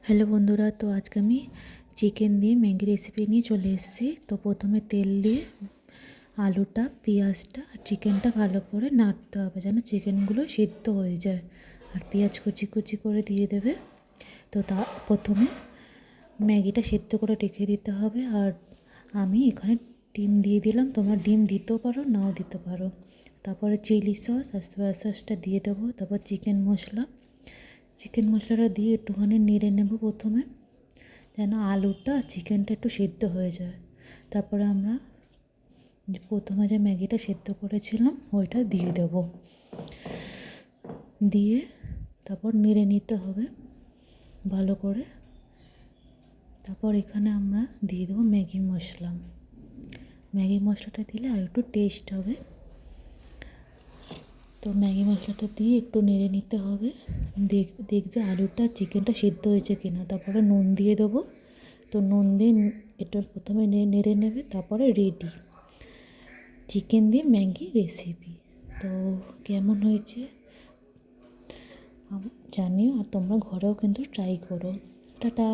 Hello বন্ধুরা, তো আজকে আমি চিকেন দিয়ে ম্যাগি রেসিপি নিয়ে চলে এসেছি। তো প্রথমে তেল দিয়ে আলুটা, পেঁয়াজটা আর চিকেনটা ভালো করে নাড়তে হবে যেন চিকেনগুলো সিদ্ধ হয়ে যায়। আর পেঁয়াজ কুচি কুচি করে দিয়ে দেবে। তো প্রথমে ম্যাগিটা সিদ্ধ করে রেখে দিতে হবে। আর আমি এখানে ডিম দিয়ে দিলাম, তোমরা ডিম দিতেও পারো নাও দিতে পারো। তারপরে চিলি সস আর সয়া সসটা দিয়ে দেবো। তারপর চিকেন মশলাটা দিয়ে একটুখানি নেড়ে নেব প্রথমে, যেন আলুটা চিকেনটা একটু সিদ্ধ হয়ে যায়। তারপরে আমরা প্রথমে যে ম্যাগিটা সিদ্ধ করেছিলাম ওইটা দিয়ে দেব, দিয়ে তারপর নেড়ে নিতে হবে ভালো করে। তারপর এখানে আমরা দিয়ে দেবো ম্যাগি মশলাটা দিলে আর একটু টেস্ট হবে। তো ম্যাগি মশলাটা দিয়ে একটু নেড়ে নিতে হবে, দেখবে আলুটা চিকেনটা সিদ্ধ হয়েছে কিনা। তারপরে নুন দিয়ে দেবো। তো নুন দিয়ে এটা প্রথমে নেড়ে নেবে, তারপরে রেডি চিকেন দিয়ে ম্যাগি রেসিপি। তো কেমন হয়েছে জানিও, আর তোমরা ঘরেও কিন্তু ট্রাই করো। টাটা।